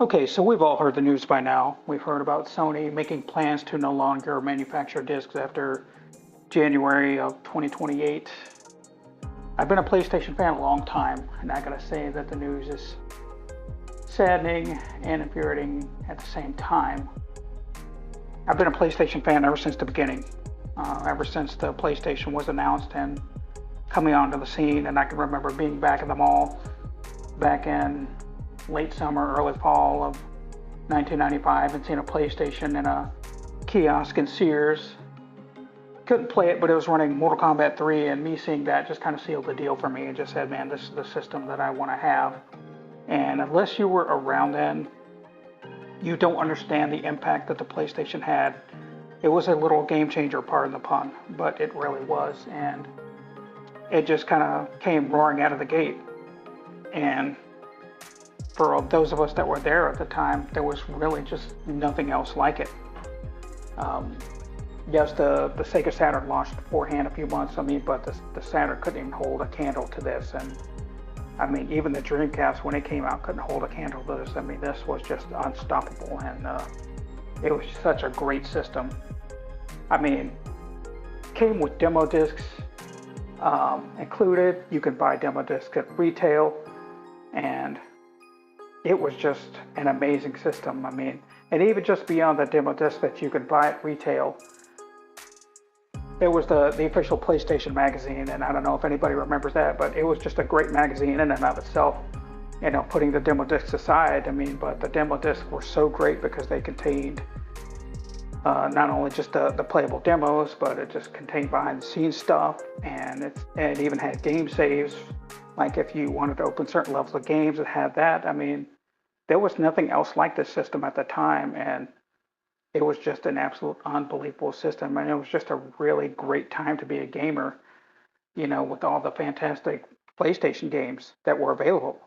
Okay, so we've all heard the news by now. We've heard about Sony making plans to no longer manufacture discs after January of 2028. I've been a PlayStation fan a long time, and I gotta say that the news is saddening and infuriating at the same time. I've been a PlayStation fan ever since the beginning, ever since the PlayStation was announced and coming onto the scene, and I can remember being back at the mall back in late summer, early fall of 1995 and seeing a PlayStation in a kiosk in Sears. Couldn't play it, but it was running Mortal Kombat 3, and me seeing that just kind of sealed the deal for me and just said, man, this is the system that I want to have. And unless you were around then, you don't understand the impact that the PlayStation had. It was a little game changer, pardon the pun, but it really was. And it just kind of came roaring out of the gate. And for those of us that were there at the time, there was really just nothing else like it. Um, yes, the Sega Saturn launched beforehand a few months, but the Saturn couldn't even hold a candle to this. And even the Dreamcast, when it came out, couldn't hold a candle to this. This was just unstoppable, and it was such a great system. Came with demo discs included. You can buy demo discs at retail, and it was just an amazing system. And even just beyond the demo disc that you could buy at retail, there was the official PlayStation magazine, and I don't know if anybody remembers that, but it was just a great magazine in and of itself. Putting the demo discs aside, but the demo discs were so great because they contained not only just the playable demos, but it just contained behind the scenes stuff, and it even had game saves. Like if you wanted to open certain levels of games, it had that. There was nothing else like this system at the time, and it was just an absolute unbelievable system. And it was just a really great time to be a gamer, with all the fantastic PlayStation games that were available.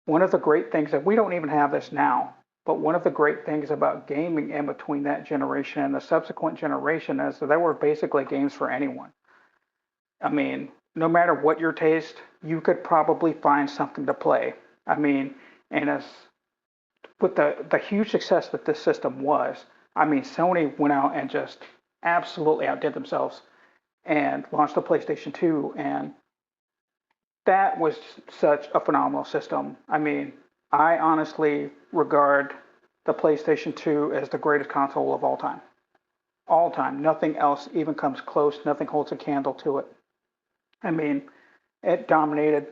One of the great things that we don't even have this now, but one of the great things about gaming in between that generation and the subsequent generation is that there were basically games for anyone. No matter what your taste, you could probably find something to play. And as with the huge success that this system was, Sony went out and just absolutely outdid themselves and launched the PlayStation 2, and that was such a phenomenal system. I honestly regard the PlayStation 2 as the greatest console of all time. All time. Nothing else even comes close. Nothing holds a candle to it. I mean, it dominated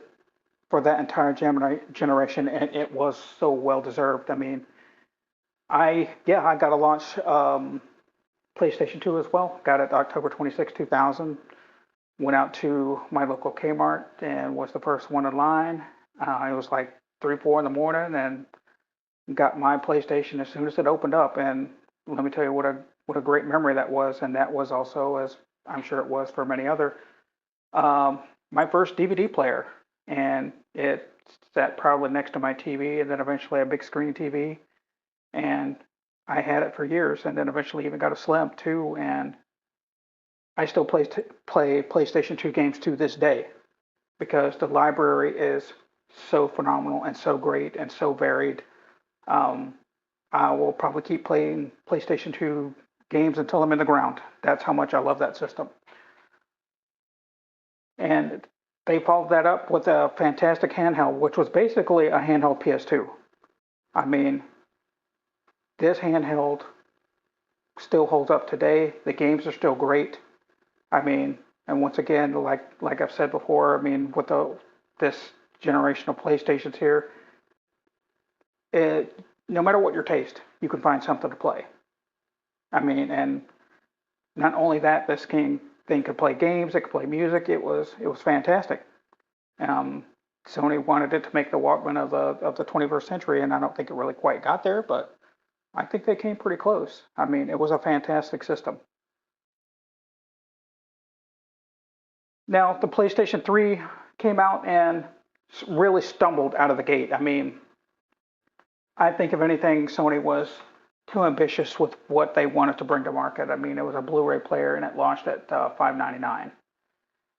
for that entire generation, and it was so well deserved. I got to launch PlayStation 2 as well. Got it October 2000. Went out to my local Kmart and was the first one in line. It was like 3, 4 in the morning, and got my PlayStation as soon as it opened up. And let me tell you what a great memory that was. And that was also, as I'm sure it was for many other, my first DVD player, and it sat probably next to my TV, and then eventually a big screen TV, and I had it for years, and then eventually even got a Slim too, and I still play PlayStation 2 games to this day because the library is so phenomenal and so great and so varied. Um, I will probably keep playing PlayStation 2 games until I'm in the ground. That's how much I love that system. And they followed that up with a fantastic handheld, which was basically a handheld PS2. I mean, this handheld still holds up today. The games are still great. And once again, like I've said before, with this generation of PlayStations here, no matter what your taste, you can find something to play. And not only that, this thing could play games, it could play music. It was fantastic. Um, Sony wanted it to make the Walkman of the 21st century, and I don't think it really quite got there, but I think they came pretty close. It was a fantastic system. Now, the PlayStation 3 came out and really stumbled out of the gate. I think if anything, Sony was too ambitious with what they wanted to bring to market. It was a Blu-ray player, and it launched at $5.99,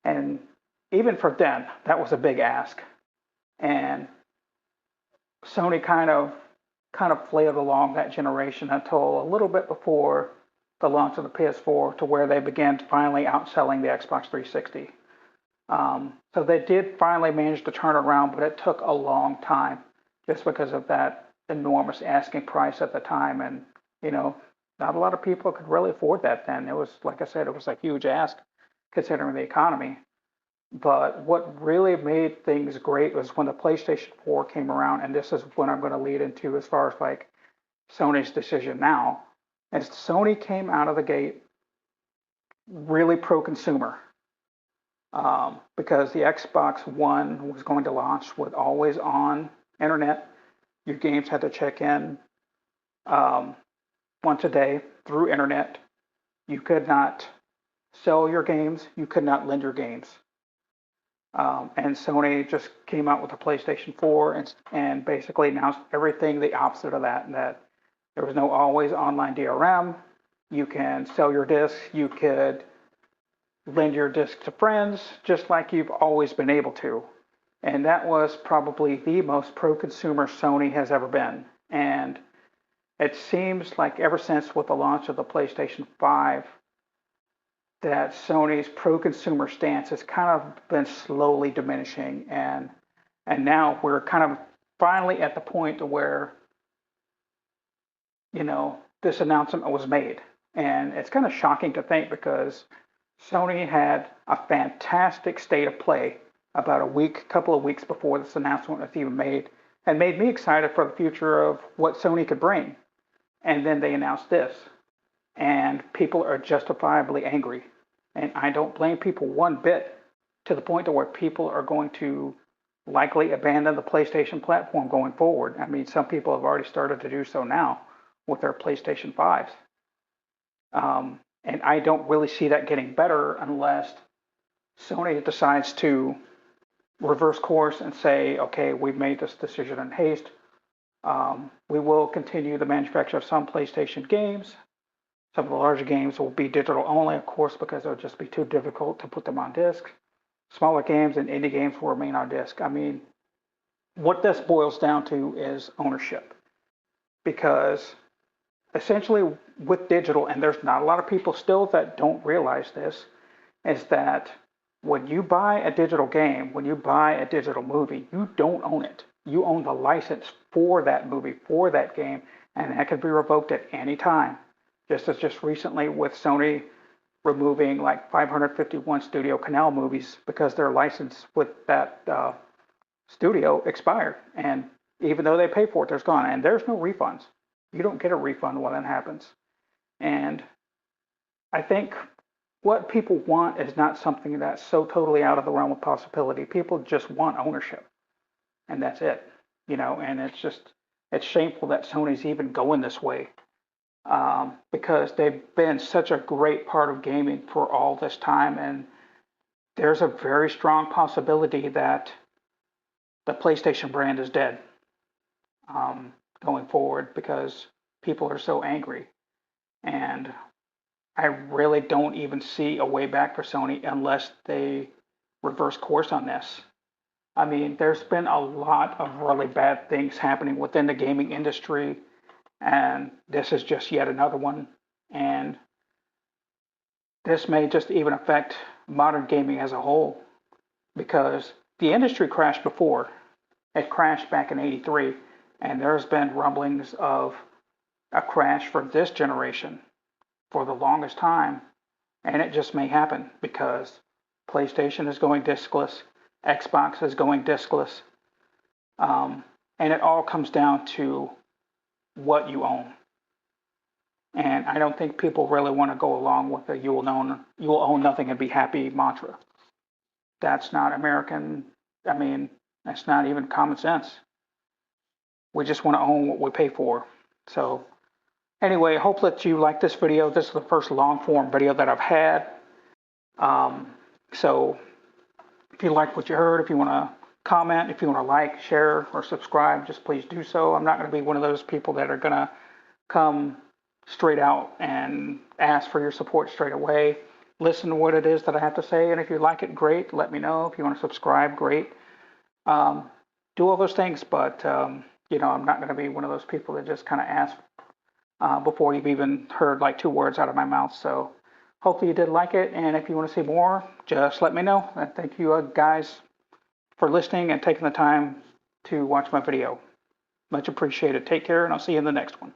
and even for then, that was a big ask. And Sony kind of flailed along that generation until a little bit before the launch of the PS4, to where they began finally outselling the Xbox 360. So they did finally manage to turn around, but it took a long time just because of that enormous asking price at the time. And, you know, not a lot of people could really afford that then. It was, like I said, it was a huge ask considering the economy. But what really made things great was when the PlayStation 4 came around, and this is what I'm going to lead into as far as like Sony's decision now. As Sony came out of the gate really pro-consumer, because the Xbox One was going to launch with always on internet. Your games had to check in um, once a day through internet. You could not sell your games. You could not lend your games. And Sony just came out with the PlayStation 4 and basically announced everything the opposite of that. That there was no always online DRM. You can sell your discs. You could lend your disc to friends, just like you've always been able to. And that was probably the most pro-consumer Sony has ever been. And it seems like ever since with the launch of the PlayStation 5, that Sony's pro-consumer stance has kind of been slowly diminishing, and now we're kind of finally at the point where this announcement was made, and it's kind of shocking to think because Sony had a fantastic state of play about couple of weeks before this announcement was even made, and made me excited for the future of what Sony could bring. And then they announced this, and people are justifiably angry. And I don't blame people one bit, to the point to where people are going to likely abandon the PlayStation platform going forward. I mean, some people have already started to do so now with their PlayStation 5s. And I don't really see that getting better unless Sony decides to reverse course and say, okay, we've made this decision in haste. We will continue the manufacture of some PlayStation games. Some of the larger games will be digital only, of course, because it would just be too difficult to put them on disc. Smaller games and indie games will remain on disc. I mean, what this boils down to is ownership. Because essentially with digital, and there's not a lot of people still that don't realize this, is that when you buy a digital game, when you buy a digital movie, you don't own it. You own the license for that movie, for that game, and that can be revoked at any time. Just recently with Sony removing like 551 Studio Canal movies because their license with that studio expired. And even though they pay for it, there's gone. And there's no refunds. You don't get a refund when that happens. And I think what people want is not something that's so totally out of the realm of possibility. People just want ownership. And that's it. And it's shameful that Sony's even going this way. Because they've been such a great part of gaming for all this time, and there's a very strong possibility that the PlayStation brand is dead going forward because people are so angry. And I really don't even see a way back for Sony unless they reverse course on this. I mean, there's been a lot of really bad things happening within the gaming industry, and this is just yet another one. And this may just even affect modern gaming as a whole because the industry crashed before. It crashed back in '83, and there's been rumblings of a crash for this generation for the longest time. And it just may happen because PlayStation is going discless, Xbox is going discless, and it all comes down to what you own. And I don't think people really want to go along with the you will own nothing and be happy mantra. That's not American. I mean, that's not even common sense. We just want to own what we pay for. So anyway, I hope that you like this video. This is the first long form video that I've had. So if you like what you heard, if you want to comment, if you want to like, share, or subscribe, just please do so. I'm not going to be one of those people that are going to come straight out and ask for your support straight away. Listen to what it is that I have to say, and if you like it, great. Let me know. If you want to subscribe, great. Do all those things, but I'm not going to be one of those people that just kind of ask before you've even heard like two words out of my mouth. So hopefully you did like it. And if you want to see more, just let me know. And thank you guys for listening and taking the time to watch my video. Much appreciated. Take care, and I'll see you in the next one.